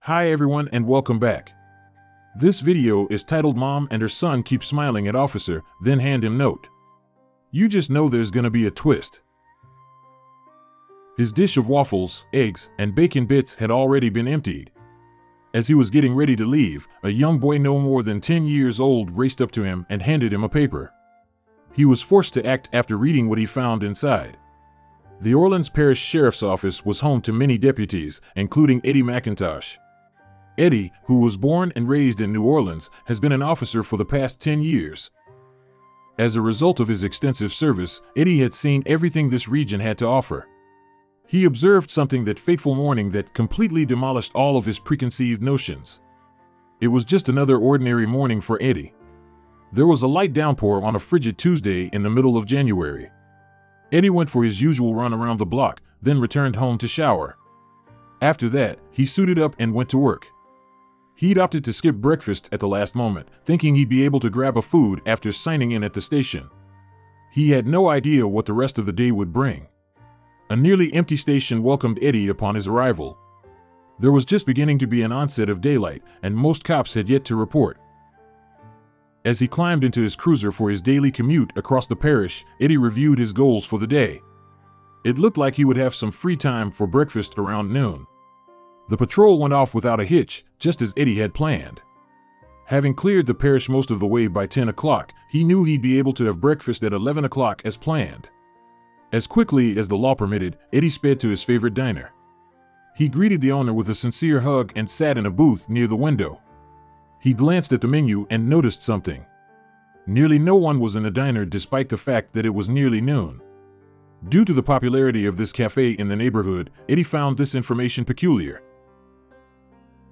Hi everyone and welcome back. This video is titled Mom and her son keep smiling at officer, then hand him note. You just know there's gonna be a twist. His dish of waffles, eggs, and bacon bits had already been emptied. As he was getting ready to leave, a young boy no more than 10 years old raced up to him and handed him a paper. He was forced to act after reading what he found inside. The Orleans Parish Sheriff's Office was home to many deputies, including Eddy Macintosh. Eddy, who was born and raised in New Orleans, has been an officer for the past 10 years. As a result of his extensive service, Eddy had seen everything this region had to offer. He observed something that fateful morning that completely demolished all of his preconceived notions. It was just another ordinary morning for Eddy. There was a light downpour on a frigid Tuesday in the middle of January. Eddy went for his usual run around the block, then returned home to shower. After that, he suited up and went to work. He'd opted to skip breakfast at the last moment, thinking he'd be able to grab a food after signing in at the station. He had no idea what the rest of the day would bring. A nearly empty station welcomed Eddy upon his arrival. There was just beginning to be an onset of daylight, and most cops had yet to report. As he climbed into his cruiser for his daily commute across the parish, Eddy reviewed his goals for the day. It looked like he would have some free time for breakfast around noon. The patrol went off without a hitch, just as Eddy had planned. Having cleared the parish most of the way by 10 o'clock, he knew he'd be able to have breakfast at 11 o'clock as planned. As quickly as the law permitted, Eddy sped to his favorite diner. He greeted the owner with a sincere hug and sat in a booth near the window. He glanced at the menu and noticed something. Nearly no one was in the diner despite the fact that it was nearly noon. Due to the popularity of this cafe in the neighborhood, Eddy found this information peculiar.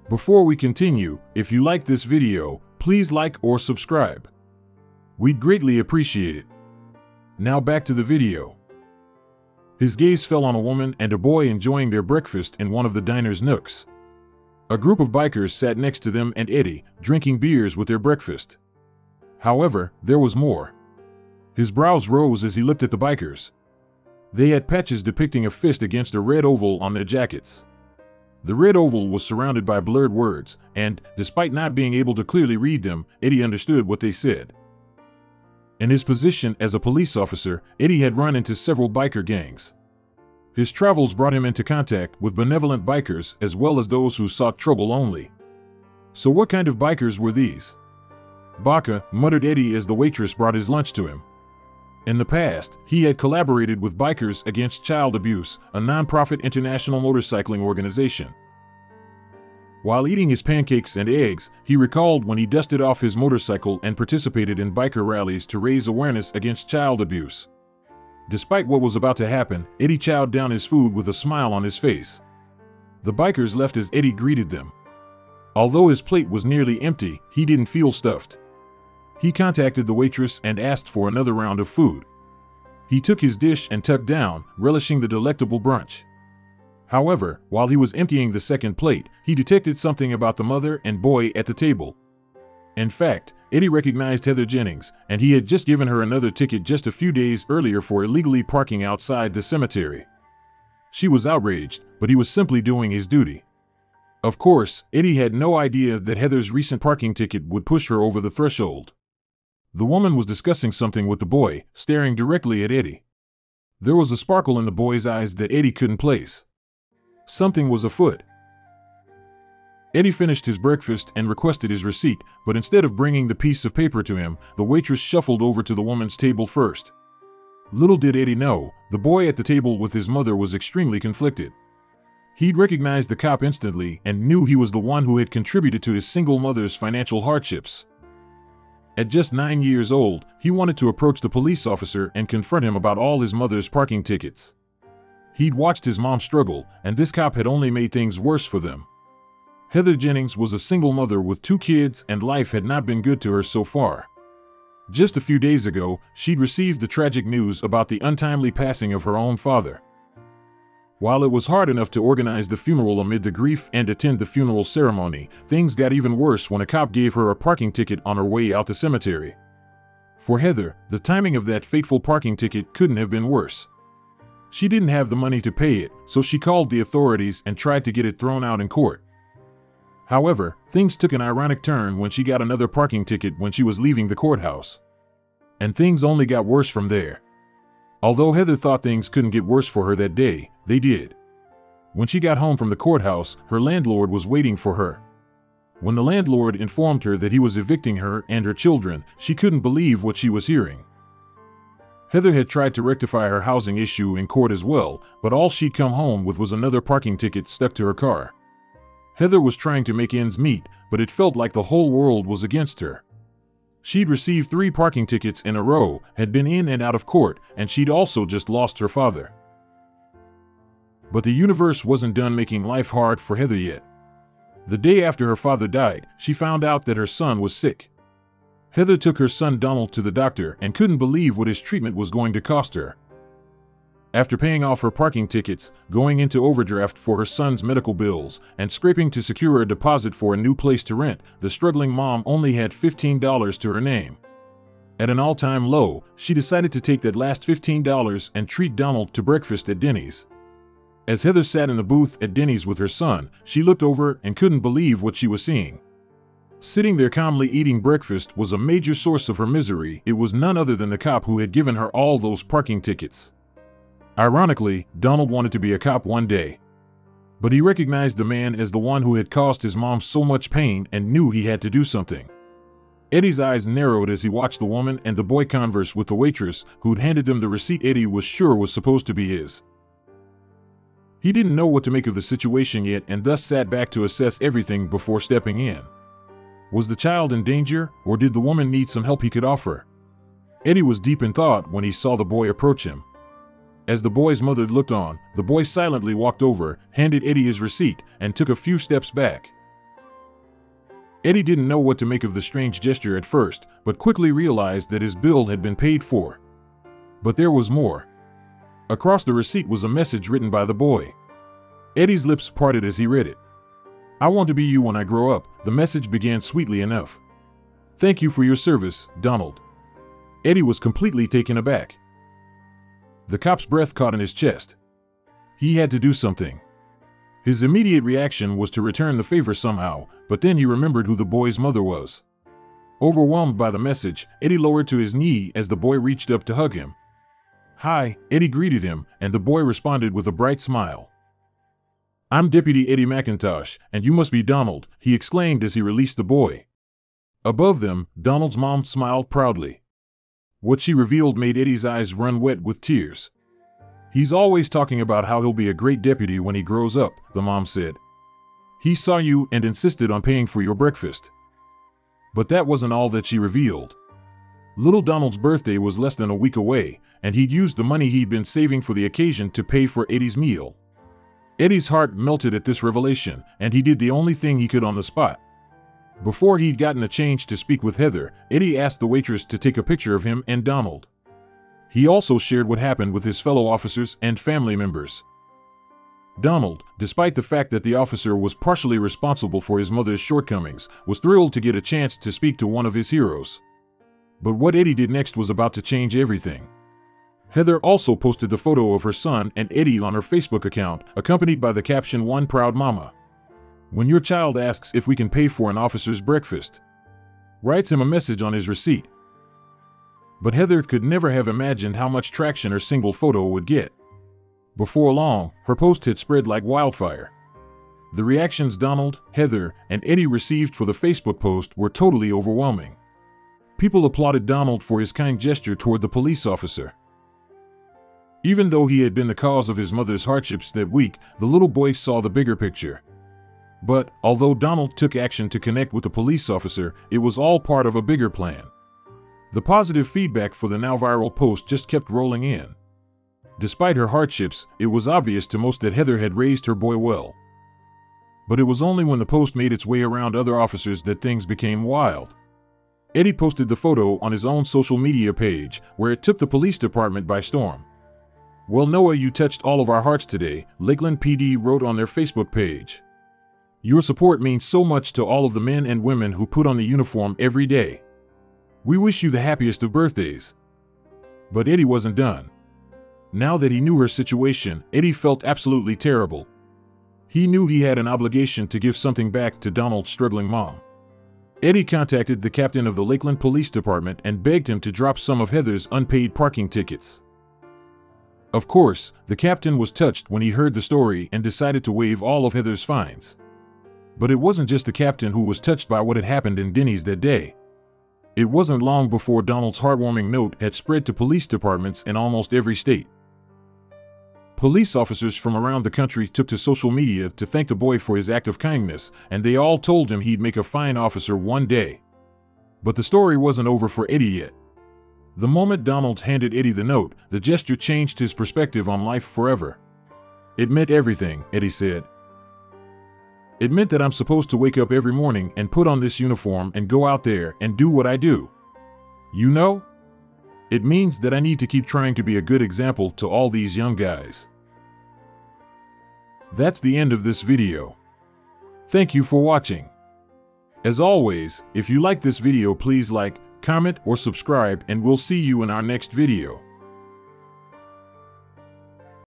Before we continue, if you like this video, please like or subscribe. We'd greatly appreciate it. Now back to the video. His gaze fell on a woman and a boy enjoying their breakfast in one of the diner's nooks. A group of bikers sat next to them and Eddy, drinking beers with their breakfast. However, there was more. His brows rose as he looked at the bikers. They had patches depicting a fist against a red oval on their jackets. The red oval was surrounded by blurred words, and, despite not being able to clearly read them, Eddy understood what they said. In his position as a police officer, Eddy had run into several biker gangs. His travels brought him into contact with benevolent bikers as well as those who sought trouble only. So what kind of bikers were these? Baka, muttered Eddy as the waitress brought his lunch to him. In the past, he had collaborated with Bikers Against Child Abuse, a non-profit international motorcycling organization. While eating his pancakes and eggs, he recalled when he dusted off his motorcycle and participated in biker rallies to raise awareness against child abuse. Despite what was about to happen, Eddy chowed down his food with a smile on his face. The bikers left as Eddy greeted them. Although his plate was nearly empty, he didn't feel stuffed. He contacted the waitress and asked for another round of food. He took his dish and tucked down, relishing the delectable brunch. However, while he was emptying the second plate, he detected something about the mother and boy at the table. In fact, Eddy recognized Heather Jennings, and he had just given her another ticket just a few days earlier for illegally parking outside the cemetery. She was outraged, but he was simply doing his duty. Of course, Eddy had no idea that Heather's recent parking ticket would push her over the threshold. The woman was discussing something with the boy, staring directly at Eddy. There was a sparkle in the boy's eyes that Eddy couldn't place. Something was afoot. Eddy finished his breakfast and requested his receipt, but instead of bringing the piece of paper to him, the waitress shuffled over to the woman's table first. Little did Eddy know, the boy at the table with his mother was extremely conflicted. He'd recognized the cop instantly and knew he was the one who had contributed to his single mother's financial hardships. At just 9 years old, he wanted to approach the police officer and confront him about all his mother's parking tickets. He'd watched his mom struggle, and this cop had only made things worse for them. Heather Jennings was a single mother with 2 kids and life had not been good to her so far. Just a few days ago, she'd received the tragic news about the untimely passing of her own father. While it was hard enough to organize the funeral amid the grief and attend the funeral ceremony, things got even worse when a cop gave her a parking ticket on her way out the cemetery. For Heather, the timing of that fateful parking ticket couldn't have been worse. She didn't have the money to pay it, so she called the authorities and tried to get it thrown out in court. However, things took an ironic turn when she got another parking ticket when she was leaving the courthouse. And things only got worse from there. Although Heather thought things couldn't get worse for her that day, they did. When she got home from the courthouse, her landlord was waiting for her. When the landlord informed her that he was evicting her and her children, she couldn't believe what she was hearing. Heather had tried to rectify her housing issue in court as well, but all she'd come home with was another parking ticket stuck to her car. Heather was trying to make ends meet, but it felt like the whole world was against her. She'd received 3 parking tickets in a row, had been in and out of court, and she'd also just lost her father. But the universe wasn't done making life hard for Heather yet. The day after her father died, she found out that her son was sick. Heather took her son Donald to the doctor and couldn't believe what his treatment was going to cost her. After paying off her parking tickets, going into overdraft for her son's medical bills, and scraping to secure a deposit for a new place to rent, the struggling mom only had $15 to her name. At an all-time low, she decided to take that last $15 and treat Donald to breakfast at Denny's. As Heather sat in the booth at Denny's with her son, she looked over and couldn't believe what she was seeing. Sitting there calmly eating breakfast was a major source of her misery. It was none other than the cop who had given her all those parking tickets. Ironically, Donald wanted to be a cop one day. But he recognized the man as the one who had caused his mom so much pain and knew he had to do something. Eddy's eyes narrowed as he watched the woman and the boy converse with the waitress who'd handed him the receipt Eddy was sure was supposed to be his. He didn't know what to make of the situation yet and thus sat back to assess everything before stepping in. Was the child in danger, or did the woman need some help he could offer? Eddy was deep in thought when he saw the boy approach him. As the boy's mother looked on, the boy silently walked over, handed Eddy his receipt, and took a few steps back. Eddy didn't know what to make of the strange gesture at first, but quickly realized that his bill had been paid for. But there was more. Across the receipt was a message written by the boy. Eddy's lips parted as he read it. "I want to be you when I grow up," the message began sweetly enough. "Thank you for your service, Donald." Eddy was completely taken aback. The cop's breath caught in his chest. He had to do something. His immediate reaction was to return the favor somehow, but then he remembered who the boy's mother was. Overwhelmed by the message, Eddy lowered to his knee as the boy reached up to hug him. "Hi," Eddy greeted him, and the boy responded with a bright smile. "I'm Deputy Eddy Macintosh, and you must be Donald," he exclaimed as he released the boy. Above them, Donald's mom smiled proudly. What she revealed made Eddy's eyes run wet with tears. "He's always talking about how he'll be a great deputy when he grows up," the mom said. "He saw you and insisted on paying for your breakfast." But that wasn't all that she revealed. Little Donald's birthday was less than a week away, and he'd used the money he'd been saving for the occasion to pay for Eddy's meal. Eddy's heart melted at this revelation, and he did the only thing he could on the spot. Before he'd gotten a chance to speak with Heather, Eddy asked the waitress to take a picture of him and Donald. He also shared what happened with his fellow officers and family members. Donald, despite the fact that the officer was partially responsible for his mother's shortcomings, was thrilled to get a chance to speak to one of his heroes. But what Eddy did next was about to change everything. Heather also posted the photo of her son and Eddy on her Facebook account, accompanied by the caption, "One proud mama. When your child asks if we can pay for an officer's breakfast," writes him a message on his receipt. But Heather could never have imagined how much traction her single photo would get. Before long, her post had spread like wildfire. The reactions Donald, Heather, and Eddy received for the Facebook post were totally overwhelming. People applauded Donald for his kind gesture toward the police officer. Even though he had been the cause of his mother's hardships that week, the little boy saw the bigger picture. But, although Donald took action to connect with the police officer, it was all part of a bigger plan. The positive feedback for the now viral post just kept rolling in. Despite her hardships, it was obvious to most that Heather had raised her boy well. But it was only when the post made its way around other officers that things became wild. Eddy posted the photo on his own social media page, where it took the police department by storm. "Well, Noah, you touched all of our hearts today," Lakeland PD wrote on their Facebook page. "Your support means so much to all of the men and women who put on the uniform every day. We wish you the happiest of birthdays." But Eddy wasn't done. Now that he knew her situation, Eddy felt absolutely terrible. He knew he had an obligation to give something back to Donald's struggling mom. Eddy contacted the captain of the Lakeland Police Department and begged him to drop some of Heather's unpaid parking tickets. Of course, the captain was touched when he heard the story and decided to waive all of Heather's fines. But it wasn't just the captain who was touched by what had happened in Denny's that day. It wasn't long before Donald's heartwarming note had spread to police departments in almost every state. Police officers from around the country took to social media to thank the boy for his act of kindness, and they all told him he'd make a fine officer one day. But the story wasn't over for Eddy yet. The moment Donald handed Eddy the note, the gesture changed his perspective on life forever. "It meant everything," Eddy said. "It meant that I'm supposed to wake up every morning and put on this uniform and go out there and do what I do. You know? It means that I need to keep trying to be a good example to all these young guys." That's the end of this video. Thank you for watching. As always, if you like this video, please like, comment, or subscribe, and we'll see you in our next video.